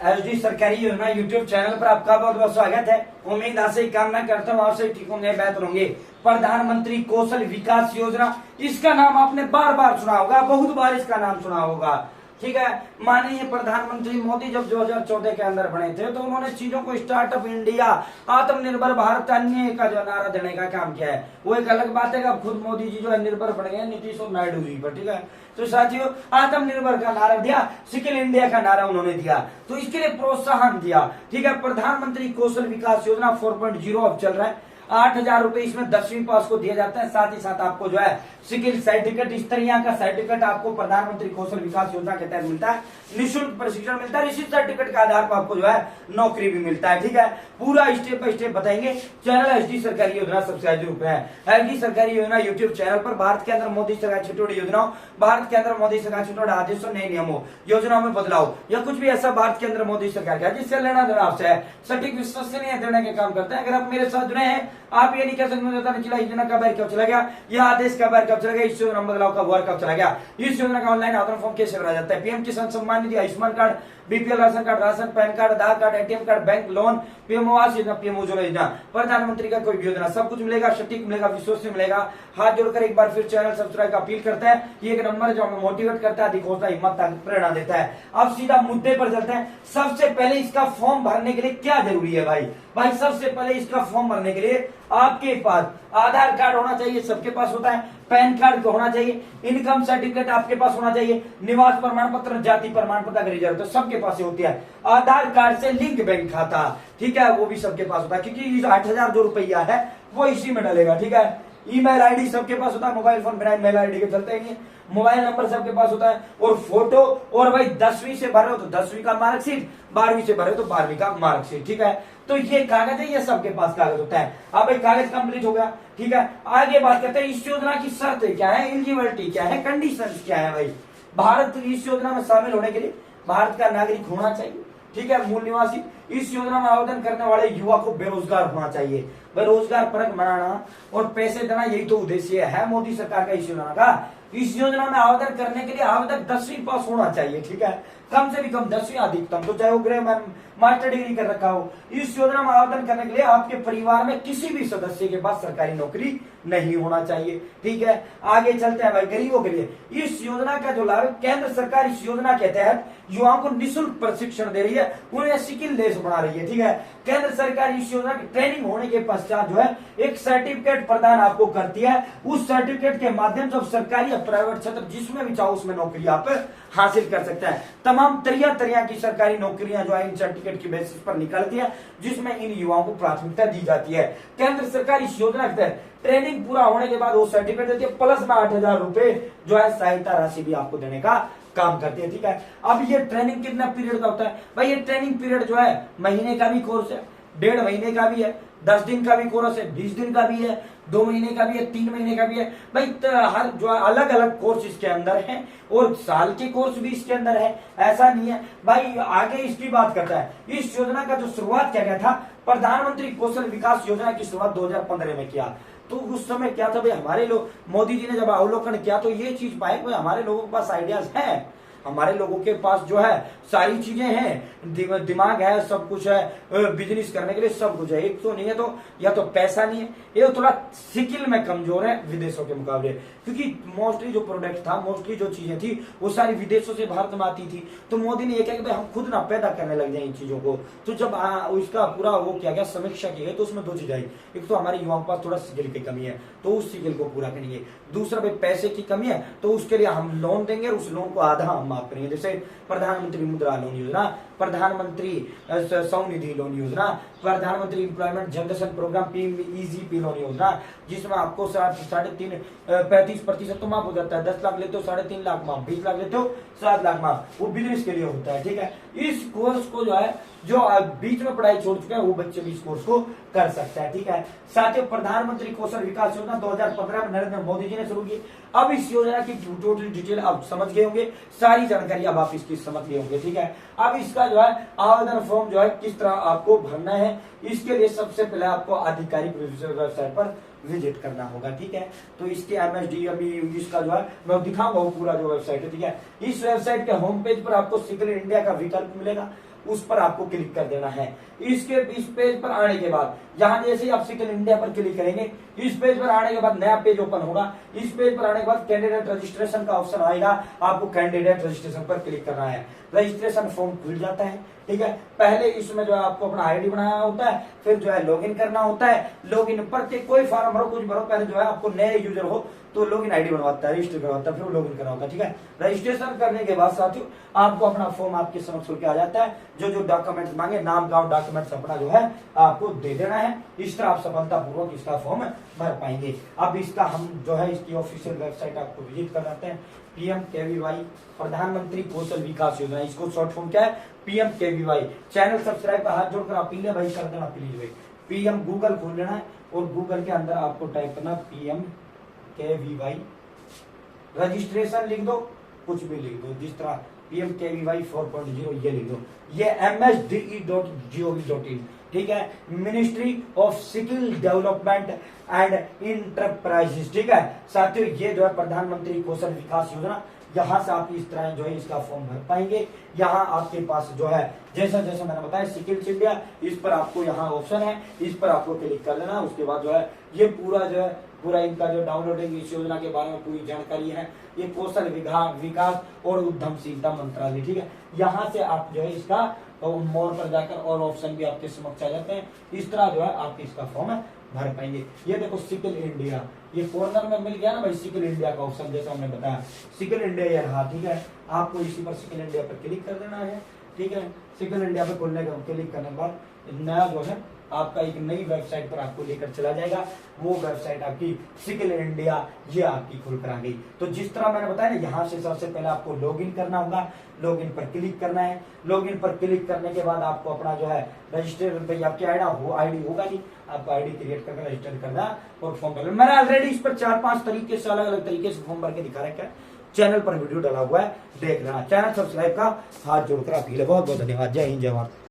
SD सरकारी योजना YouTube channel पर आपका बहुत बहुत स्वागत है। उम्मीद आशा कामना करता हूँ आपसे ठीक होंगे, बेहतर होंगे। प्रधानमंत्री कौशल विकास योजना, इसका नाम आपने बार बार सुना होगा, बहुत बार इसका नाम सुना होगा। ठीक है, माननीय प्रधानमंत्री मोदी जब 2014 के अंदर बने थे तो उन्होंने चीजों को स्टार्टअप इंडिया, आत्मनिर्भर भारत अन्य का जो नारा देने का काम किया है। वो एक अलग बात है कि अब खुद मोदी जी जो है निर्भर बन गए नीतीश और नायडू जी पर। ठीक है, तो साथियों आत्मनिर्भर का नारा दिया, स्किल इंडिया का नारा उन्होंने दिया, तो इसके लिए प्रोत्साहन दिया। ठीक है, प्रधानमंत्री कौशल विकास योजना 4.0 अब चल रहा है। 8,000 रुपए इसमें 10वीं पास को दिया जाता है। साथ ही साथ आपको जो है स्किल सर्टिफिकेट, इस तरह का सर्टिफिकेट आपको प्रधानमंत्री कौशल विकास योजना के तहत मिलता है। निःशुल्क प्रशिक्षण मिलता है। इसी सर्टिफिकेट के आधार पर आपको जो है नौकरी भी मिलता है। ठीक है, पूरा स्टेप बाय स्टेप बताएंगे। चैनल एसडी सरकारी योजना सब्सक्राइब जरूर है। एसडी सरकारी योजना यूट्यूब चैनल पर भारत के अंदर मोदी सरकार छोटी छोटी योजनाओं, भारत के अंदर मोदी सरकार छोटे छोटे आदेशों, नए नियमों, योजनाओं में बदलाव या कुछ भी ऐसा भारत के अंदर मोदी सरकार का जिससे लेना देना आपसे है, सटीक विश्वसनीय देने के काम करते हैं। अगर आप मेरे साथ जुड़े हैं, आप ये नहीं कह सकते योजना का बैर कब चला गया, यह आदेश का बैर कब चला गया, इस योजना बदलाव का वार कब चला गया, इस योजना का ऑनलाइन आवेदन फॉर्म कैसे भरा जाता है, PM Kisan Samman Nidhi, Ayushman card, BPL ration card, ration, PAN card, Aadhaar card, ATM card, bank loan, PM Awas Yojana, PM Ujjwala योजना, प्रधानमंत्री का कोई भी योजना, सब कुछ मिलेगा, सटीक मिलेगा, विश्वसनीय मिलेगा। हाथ जोड़कर एक बार फिर चैनल सब्सक्राइब का अपील करते हैं। ये एक नंबर जो हमें मोटिवेट करता है, अधिक हौसला, हिम्मत, प्रेरणा देता है। अब सीधा मुद्दे पर चलते हैं। सबसे पहले इसका फॉर्म भरने के लिए क्या जरूरी है भाई सबसे पहले इसका फॉर्म भरने के लिए आपके पास आधार कार्ड होना चाहिए, सबके पास होता है, पैन कार्ड होना चाहिए, इनकम सर्टिफिकेट आपके पास होना चाहिए, निवास प्रमाण पत्र, जाति प्रमाण पत्र अगर रिजर्व तो सबके पास ही होती है। आधार कार्ड से लिंक बैंक खाता, ठीक है, वो भी सबके पास होता है, क्योंकि 8,000 जो रुपया है वो इसी में डलेगा। ठीक है, ईमेल आईडी सबके पास होता है, मोबाइल फोन बिना ईमेल आईडी के चलता ही नहीं। मोबाइल नंबर सबके पास होता है, और फोटो, और भाई 10वीं से भरे हो तो 10वीं का मार्कशीट, 12वीं से भरे तो 12वीं का मार्कशीट। ठीक है, तो ये कागज है, ये सबके पास कागज होता है। अब एक कागज कंप्लीट हो गया। ठीक है, आगे बात करते हैं इस योजना की शर्तें क्या है, एलिजिबिलिटी क्या है, कंडीशंस क्या है। भाई भारत इस योजना में शामिल होने के लिए भारत का नागरिक होना चाहिए। ठीक है, मूल निवासी, इस योजना में आवेदन करने वाले युवा को बेरोजगार होना चाहिए। बेरोजगार परक बनाना और पैसे देना, यही तो उद्देश्य है मोदी सरकार का इस योजना का। इस योजना में आवेदन करने के लिए आवेदक 10वीं पास होना चाहिए। ठीक है, कम से भी कम 10वीं, अधिकतम तो चाहे वो ग्रेजुएट मास्टर डिग्री कर रखा हो। इस योजना में आवेदन करने के लिए आपके परिवार में किसी भी सदस्य के पास सरकारी नौकरी नहीं होना चाहिए। ठीक है, आगे चलते हैं भाई गरीबों के लिए इस योजना का जो लाभ, केंद्र सरकार इस योजना के तहत युवाओं को निःशुल्क प्रशिक्षण दे रही है, उन्हें स्किल लेस बना रही है। ठीक है, केंद्र सरकार इस योजना की ट्रेनिंग होने के पश्चात जो है एक सर्टिफिकेट प्रदान आपको करती है। उस सर्टिफिकेट के माध्यम से सरकारी या प्राइवेट क्षेत्र जिसमें भी चाहो उसमें नौकरी आप हासिल कर सकते हैं। तमाम तरह की सरकारी नौकरियां जो है इन सर्टिफिकेट की बेसिस पर निकलती है, जिसमें इन युवाओं को प्राथमिकता दी जाती है। केंद्र सरकार इस योजना के तहत ट्रेनिंग पूरा होने के बाद वो सर्टिफिकेट देती है, प्लस में 8,000 रुपए जो है सहायता राशि भी आपको देने का काम करती है। ठीक है, अब ये ट्रेनिंग कितना पीरियड का होता है भाई, ये ट्रेनिंग पीरियड जो है महीने का भी कोर्स है, 1.5 महीने का भी है, 10 दिन का भी कोर्स है, 20 दिन का भी है, 2 महीने का भी है, 3 महीने का भी है। भाई हर जो अलग अलग कोर्स इसके अंदर है, और साल के कोर्स भी इसके अंदर है, ऐसा नहीं है भाई। आगे इसकी बात करता है, इस योजना का जो शुरुआत किया गया था, प्रधानमंत्री कौशल विकास योजना की शुरुआत 2015 में किया। तो उस समय क्या था भाई, हमारे लोग, मोदी जी ने जब अवलोकन किया तो ये चीज पाए भाई हमारे लोगों के पास आइडियाज है, हमारे लोगों के पास जो है सारी चीजें हैं, दिमाग है, सब कुछ है, बिजनेस करने के लिए सब कुछ है। एक तो नहीं है तो या तो पैसा नहीं है, ये थोड़ा स्किल में कमजोर है विदेशों के मुकाबले, क्योंकि मोस्टली जो प्रोडक्ट था, मोस्टली जो चीजें थी वो सारी विदेशों से भारत में आती थी। तो मोदी ने ये कहा कि भाई हम खुद ना पैदा करने लग जाए इन चीजों को। तो जब उसका पूरा वो किया गया, समीक्षा की गई, तो उसमें 2 चीज आई। एक तो हमारे युवाओं के पास थोड़ा स्किल की कमी है, तो उस स्किल को पूरा करेंगे। दूसरा भाई पैसे की कमी है, तो उसके लिए हम लोन देंगे, और उस लोन को आधा हम माफ करेंगे। जैसे प्रधानमंत्री मुद्रा लोन योजना, प्रधानमंत्री स्वनिधि लोन योजना, प्रधानमंत्री एम्प्लॉयमेंट जनरेशन प्रोग्राम, पीईजीपी लोन योजना, जिसमें आपको 35% तो माफ हो जाता है। 10 लाख लेते हो 3.5 लाख माफ, 20 लाख लेते हो 7 लाख माफ, वो बिजनेस के लिए होता है। ठीक है, इस कोर्स को जो है जो बीच में पढ़ाई छोड़ चुके हैं वो बच्चे भी इस कोर्स को कर सकते हैं। ठीक है, साथियों प्रधानमंत्री कौशल विकास योजना 2015 में नरेंद्र मोदी जी ने शुरू की। अब इस योजना की टोटल डिटेल आप समझ गए होंगे, सारी जानकारी अब आप इसकी समझ गए होंगे। ठीक है, अब इसका जो है आवेदन फॉर्म जो है किस तरह आपको भरना है, इसके लिए सबसे पहले आपको आधिकारिक वेबसाइट पर विजिट करना होगा। ठीक है, तो इसके MSD अभी इसका जो है मैं दिखाऊंगा वो पूरा जो वेबसाइट है। ठीक है, इस वेबसाइट के होम पेज पर आपको स्किल इंडिया का विकल्प मिलेगा। उस पर आपको क्लिक कर देना है। इस पेज पर आने के बाद यहाँ जैसे ही आप स्किल इंडिया पर क्लिक करेंगे, इस पेज पर आने के बाद नया पेज ओपन होगा। इस पेज पर आने के बाद कैंडिडेट रजिस्ट्रेशन का ऑप्शन आएगा, आपको कैंडिडेट रजिस्ट्रेशन पर क्लिक करना है। रजिस्ट्रेशन फॉर्म खुल जाता है, ठीक है। पहले इसमें जो है आपको अपना आईडी बनाना होता है, फिर जो है लॉगिन करना होता है। लॉगिन पर कोई फॉर्म भरो, कुछ भरो, पहले जो है आपको नए यूजर हो तो लॉगिन आईडी बनवाता है, रजिस्टर करवाता है, फिर लॉगिन करना होता है, ठीक है। रजिस्ट्रेशन करने के बाद साथियों आपको अपना फॉर्म आपके समक्ष खुल के आ जाता है। जो जो डॉक्यूमेंट्स मांगे, नाम गांव डॉक्यूमेंट्स अपना जो है आपको दे देना है। इस तरह आप सफलतापूर्वक इसका फॉर्म भर पाएंगे। अब इसका हम जो है इसकी ऑफिशियल वेबसाइट आपको विजिट कराते हैं। PMKVY प्रधानमंत्री कौशल विकास योजना, इसको शॉर्ट फॉर्म क्या है, PMKVY। चैनल सब्सक्राइब का हाथ जोड़कर आप भाई कर देना प्लीज भाई। PM गूगल खोल लेना है और गूगल के अंदर आपको टाइप करना PMKVY, रजिस्ट्रेशन लिख दो, कुछ भी लिख दो, जिस तरह PMKVY 4.0 ये लिख दो। ये MSDE.gov.in, ठीक है, ministry of skill development and enterprises, ठीक है। साथियों ये जो है प्रधानमंत्री कौशल विकास योजना, यहाँ से आप इस तरह जो है इसका फॉर्म भर पाएंगे। यहाँ आपके पास जो है जैसा जैसा मैंने बताया स्किल्स इंडिया, इस पर आपको यहाँ ऑप्शन है, इस पर आपको क्लिक कर लेना। उसके बाद जो है ये पूरा जो है पूरा इनका जो डाउनलोडिंग इस योजना के बारे में पूरी जानकारी है। ये कौशल विकास और उद्यमशीलता मंत्रालय, ठीक है। यहाँ से आप जो है इसका मोर पर जाकर और ऑप्शन भी आपके समक्ष आ जाते हैं। इस तरह जो है आप इसका फॉर्म भर पाएंगे। ये देखो स्किल इंडिया, ये कॉर्नर में मिल गया ना भाई स्किल इंडिया का ऑप्शन, जैसा हमने बताया स्किल इंडिया ये रहा, ठीक है। आपको इसी पर स्किल इंडिया पर क्लिक कर देना है, ठीक है। स्किल इंडिया पर खोलने का क्लिक करने के बाद नया जो है आपका एक नई वेबसाइट पर आपको लेकर चला जाएगा। वो वेबसाइट आपकी स्किल इंडिया ये आपकी खुल कर आ गई। तो जिस तरह मैंने बताया ना, यहाँ से सबसे पहले आपको लॉगिन करना होगा, लॉगिन पर क्लिक करना है। लॉगिन पर क्लिक करने के बाद आपको अपना जो है रजिस्टर पे आपकी आईडी होगा नहीं, आपको आईडी क्रिएट करके रजिस्टर करना और फॉर्म भरना। मैंने ऑलरेडी इस पर 4-5 तरीके से अलग अलग तरीके से फॉर्म भर के दिखा रखा है, चैनल पर वीडियो डाला हुआ है, देख लेना। चैनल सब्सक्राइब का हाथ जोड़कर अपील है। बहुत बहुत धन्यवाद। जय हिंद, जय भारत।